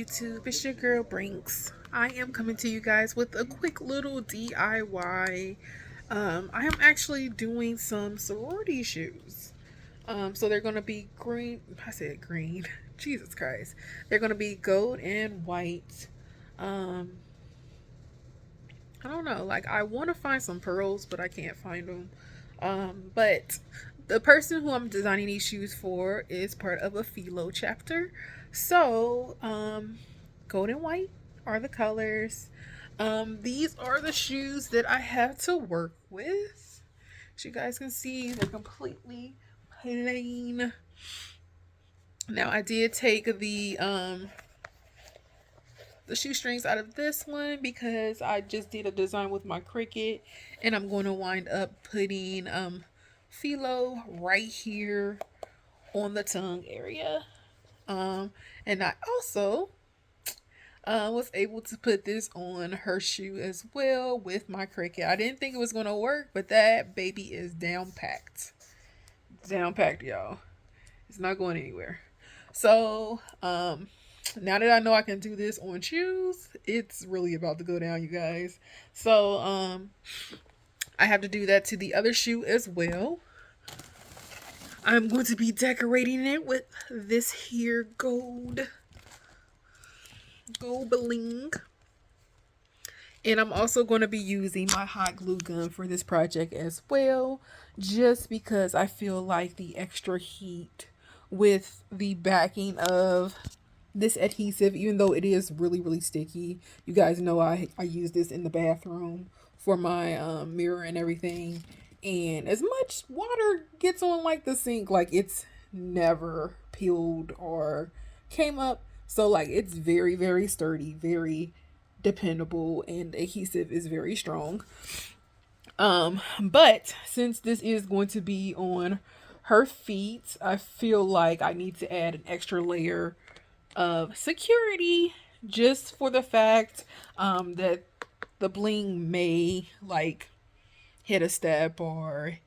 YouTube? It's your girl Brinks. I am coming to you guys with a quick little DIY. I am actually doing some sorority shoes. So they're gonna be green. I said green. Jesus Christ. They're gonna be gold and white. Um, I don't know. Like I want to find some pearls, but I can't find them. But the person who I'm designing these shoes for is part of a philo chapter. So, gold and white are the colors. These are the shoes that I have to work with. As you guys can see, they're completely plain. Now I did take the shoestrings out of this one because I just did a design with my Cricut, and I'm going to wind up putting philo right here on the tongue area. And I also was able to put this on her shoe as well with my Cricut. I didn't think it was going to work, but that baby is down packed. Down packed, y'all. It's not going anywhere. So, now that I know I can do this on shoes, it's really about to go down, you guys. So, I have to do that to the other shoe as well. I'm going to be decorating it with this here gold bling. And I'm also going to be using my hot glue gun for this project as well, just because I feel like the extra heat with the backing of this adhesive, even though it is really, really sticky. You guys know I use this in the bathroom for my mirror and everything. And as much water gets on like the sink, like it's never peeled or came up. So like it's very, very sturdy, very dependable, and adhesive is very strong. But since this is going to be on her feet, I feel like I need to add an extra layer of security just for the fact that the bling may like hit a step or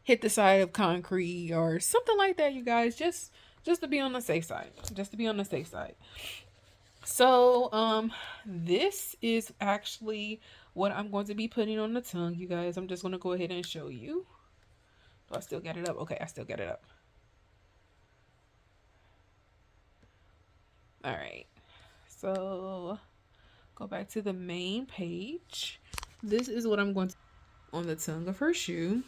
hit the side of concrete or something like that, you guys. Just to be on the safe side. Just to be on the safe side. So, this is actually what I'm going to be putting on the tongue, you guys. I'm just going to go ahead and show you. Do I still get it up? Okay, I still get it up. All right. So, go back to the main page. This is what I'm going to on the tongue of her shoe.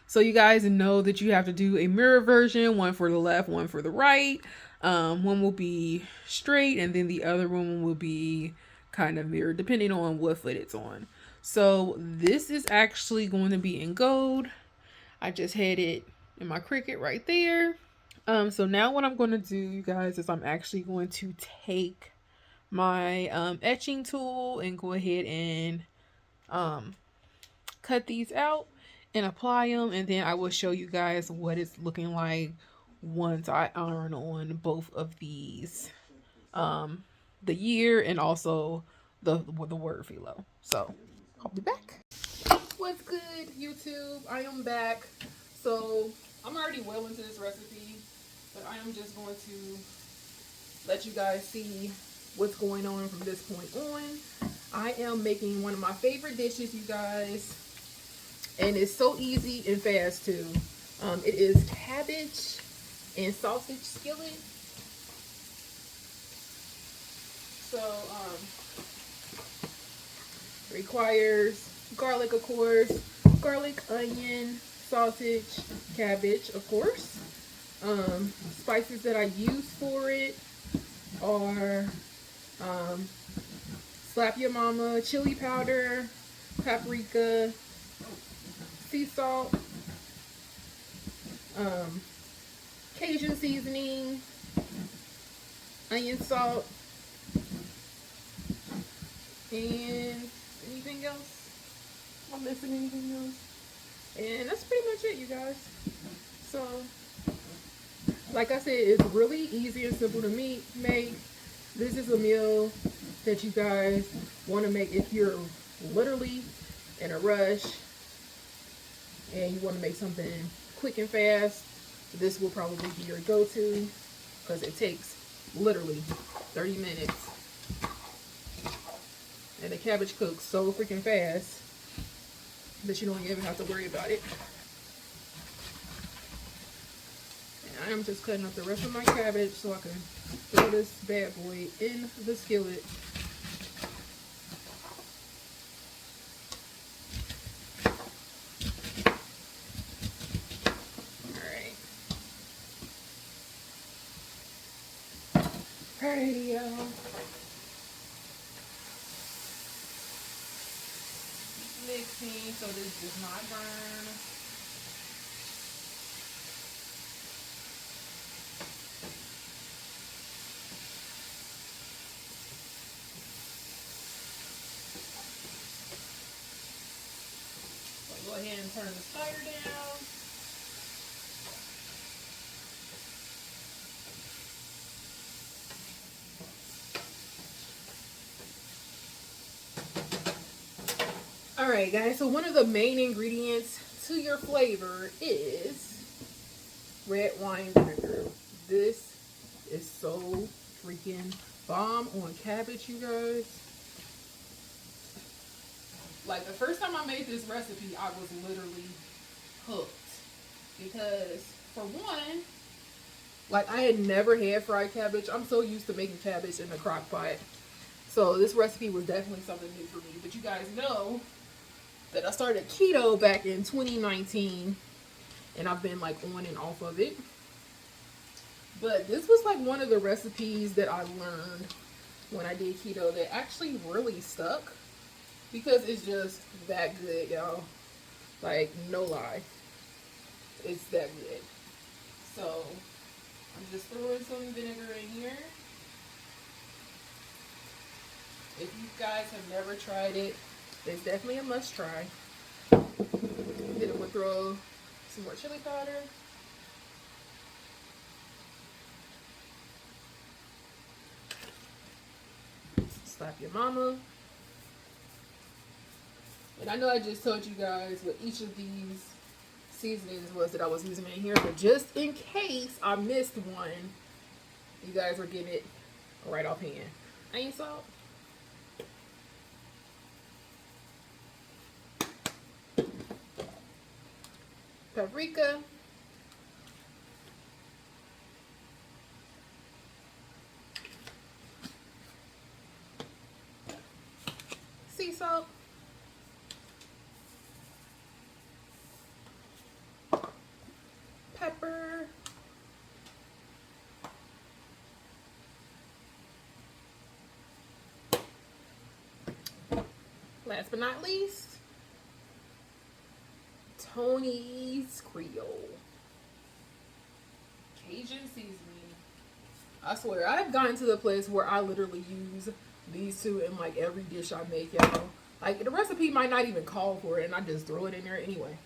So you guys know that you have to do a mirror version, one for the left, one for the right. One will be straight, and then the other one will be kind of mirrored, depending on what foot it's on. So this is actually going to be in gold. I just had it in my Cricut right there. So now what I'm going to do, you guys, is I'm actually going to take my etching tool and go ahead and cut these out and apply them, and then I will show you guys what it's looking like once I iron on both of these, the year and also the word philo. So I'll be back. What's good, YouTube? I am back. So I'm already well into this recipe, but I am just going to let you guys see what's going on from this point on. I am making one of my favorite dishes, you guys, and it's so easy and fast too. It is cabbage and sausage skillet. So requires garlic, of course, garlic, onion, sausage, cabbage, of course. Spices that I use for it are Slap Your Mama, chili powder, paprika, sea salt, Cajun seasoning, onion salt, and anything else? Am I missing anything else? And that's pretty much it, you guys. So, like I said, it's really easy and simple to make. This is a meal that you guys want to make if you're literally in a rush and you want to make something quick and fast. This will probably be your go-to because it takes literally 30 minutes. And the cabbage cooks so freaking fast that you don't even have to worry about it. And I am just cutting up the rest of my cabbage so I can throw this bad boy in the skillet. Alrighty, y'all. Mixing so this does not burn. So go ahead and turn the fire down. Alright guys, so one of the main ingredients to your flavor is red wine vinegar. This is so freaking bomb on cabbage, you guys. Like the first time I made this recipe, I was literally hooked. Because for one, like I had never had fried cabbage. I'm so used to making cabbage in a crock pot. So this recipe was definitely something new for me. But you guys know that I started keto back in 2019 and I've been like on and off of it. But this was like one of the recipes that I learned when I did keto that actually really stuck because it's just that good, y'all. Like, no lie. It's that good. So, I'm just throwing some vinegar in here. If you guys have never tried it, it's definitely a must try. Then I'm going to throw some more chili powder. Slap your mama. And I know I just told you guys what each of these seasonings was that I was using in here, but just in case I missed one, you guys are getting it right offhand. Onion salt. Paprika. Sea salt. Pepper. Last but not least, Tony's Creole. Cajun seasoning. I swear, I've gotten to the place where I literally use these two in like every dish I make, y'all. Like, the recipe might not even call for it, and I just throw it in there anyway.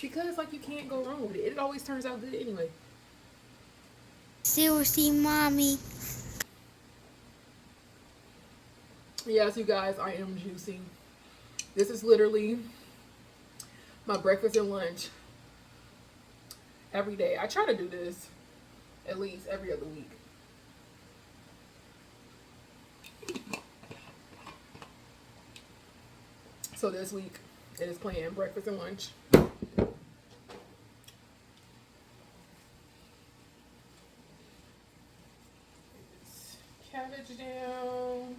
Because, like, you can't go wrong with it. It always turns out good anyway. Seriously, mommy. Yes, you guys, I am juicing. This is literally my breakfast and lunch every day. I try to do this at least every other week. So this week it is planned breakfast and lunch. Cabbage down.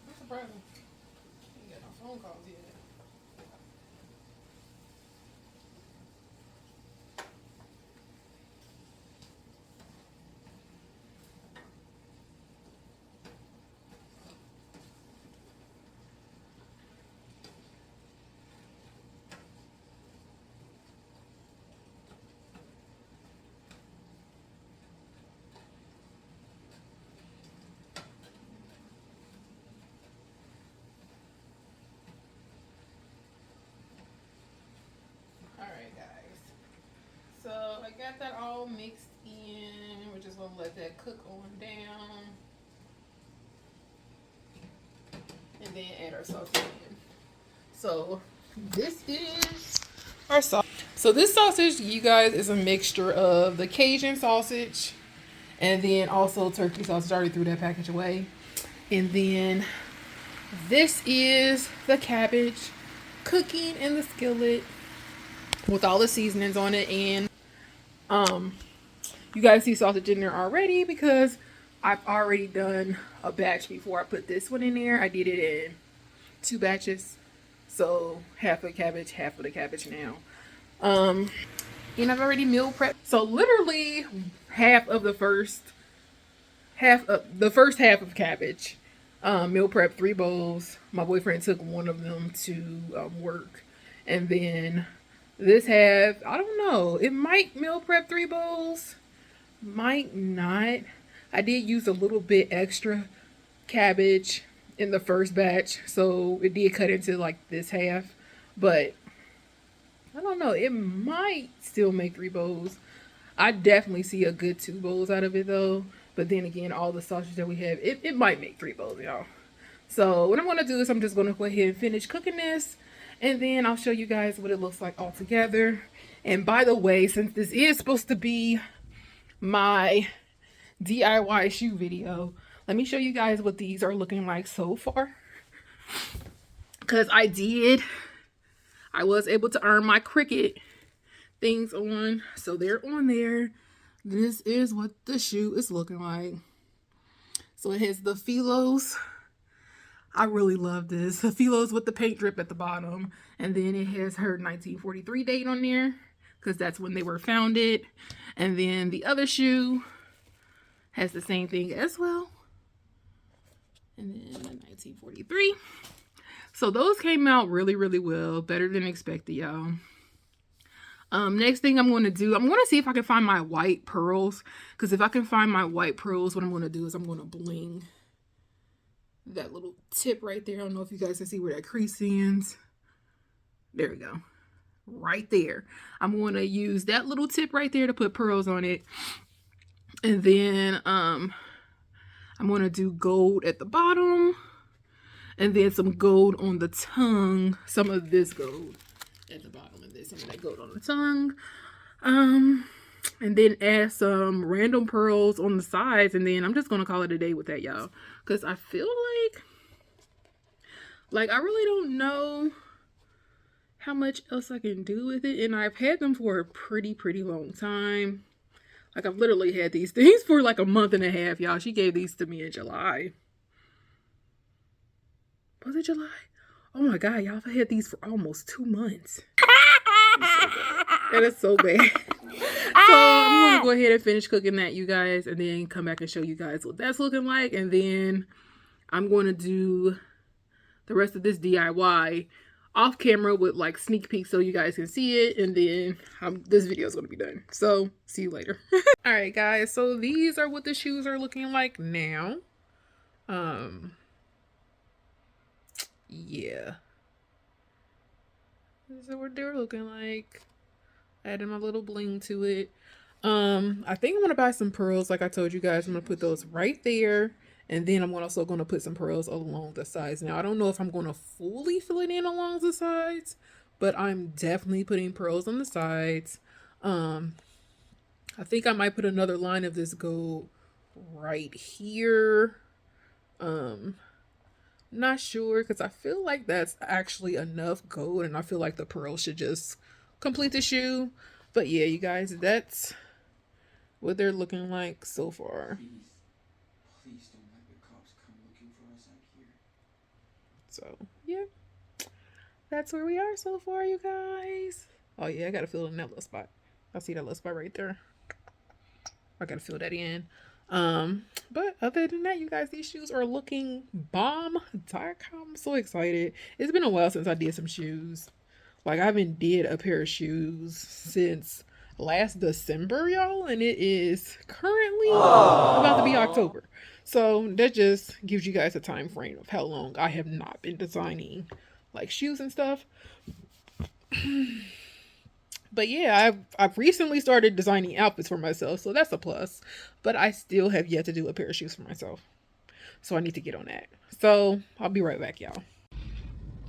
I'm surprised I ain't got no phone calls yet. Alright guys, so I got that all mixed in. We're just going to let that cook on down. and then add our sausage in. So this is our sausage. So this sausage, you guys, is a mixture of the Cajun sausage and then also turkey sausage. I already threw that package away. And then this is the cabbage cooking in the skillet with all the seasonings on it. And you guys see sausage in there already because I've already done a batch before I put this one in there. I did it in 2 batches. So half of the cabbage now. And I've already meal prepped. So literally half of the first half of cabbage. Meal prep 3 bowls. My boyfriend took one of them to work. And then this half, I don't know. It might meal prep 3 bowls. Might not. I did use a little bit extra cabbage in the first batch, so it did cut into like this half, but I don't know, it might still make 3 bowls. I definitely see a good 2 bowls out of it though, but then again, all the sausage that we have, it might make 3 bowls, y'all. So what I'm going to do is I'm just going to go ahead and finish cooking this, and then I'll show you guys what it looks like all together. And by the way, since this is supposed to be my DIY shoe video, let me show you guys what these are looking like so far. Because I was able to earn my Cricut things on. So they're on there. This is what the shoe is looking like. So it has the Philos. I really love this. The Philos with the paint drip at the bottom. And then it has her 1943 date on there, because that's when they were founded. And then the other shoe has the same thing as well. And then 1943. So those came out really, really well. Better than expected, y'all. Next thing I'm going to do, I'm going to see if I can find my white pearls. Because if I can find my white pearls, what I'm going to do is I'm going to bling that little tip right there. I don't know if you guys can see where that crease ends. There we go. Right there. I'm going to use that little tip right there to put pearls on it. And then I'm going to do gold at the bottom. And then some gold on the tongue. Some of this gold at the bottom. And then some of that gold on the tongue. And then add some random pearls on the sides. And then I'm just going to call it a day with that, y'all. Because I feel like I really don't know how much else I can do with it. And I've had them for a pretty long time. Like, I've literally had these things for like a month and a half, y'all. She gave these to me in July. Was it July? Oh my God, y'all, I've had these for almost 2 months. That is so bad. So I'm going to go ahead and finish cooking that, you guys, and then come back and show you guys what that's looking like. And then I'm going to do the rest of this DIY off camera with like sneak peeks so you guys can see it, and then this video is going to be done. So see you later. All right, guys, so these are what the shoes are looking like now. Yeah, this is what they're looking like. Adding my little bling to it. I think I'm gonna buy some pearls. Like I told you guys, I'm gonna put those right there. And then I'm also going to put some pearls along the sides. Now, I don't know if I'm going to fully fill it in along the sides, but I'm definitely putting pearls on the sides. I think I might put another line of this gold right here. Not sure, because I feel like that's actually enough gold, and I feel like the pearls should just complete the shoe. But yeah, you guys, that's what they're looking like so far. Please don't let the cops come looking for us out here. So, yeah. That's where we are so far, you guys. Oh, yeah, I gotta fill in that little spot. I see that little spot right there. I gotta fill that in. But other than that, you guys, these shoes are looking bomb. I'm so excited. It's been a while since I did some shoes. Like, I haven't did a pair of shoes since last December, y'all, and it is currently about to be October. So that just gives you guys a time frame of how long I have not been designing like shoes and stuff. But yeah, I've recently started designing outfits for myself, so that's a plus. But I still have yet to do a pair of shoes for myself. So I need to get on that. So I'll be right back, y'all.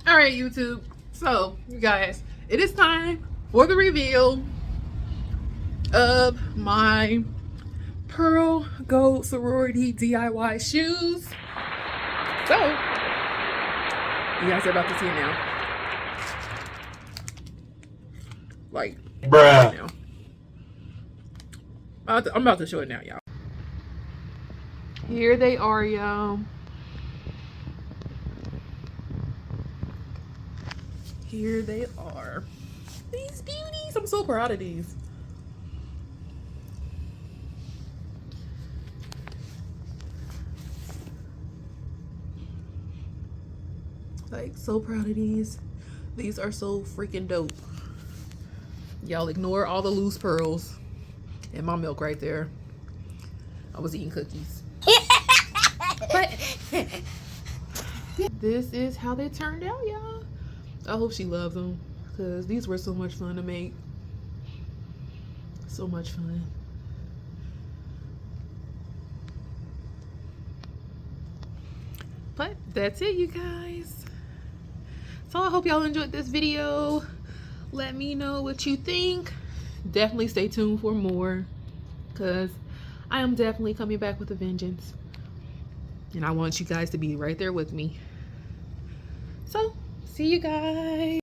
All right, YouTube. So you guys, it is time for the reveal of my Pearl Gold Sorority DIY shoes. So you guys are about to see it now. Like, bruh. Right now. I'm about to show it now, y'all. Here they are, y'all. Here they are. These beauties. I'm so proud of these. Like, so proud of these. These are so freaking dope. Y'all ignore all the loose pearls and my milk right there. I was eating cookies. But this is how they turned out, y'all. I hope she loves them because these were so much fun to make. So much fun. But that's it, you guys. So I hope y'all enjoyed this video. Let me know what you think. Definitely stay tuned for more because I am definitely coming back with a vengeance. And I want you guys to be right there with me. So, see you guys.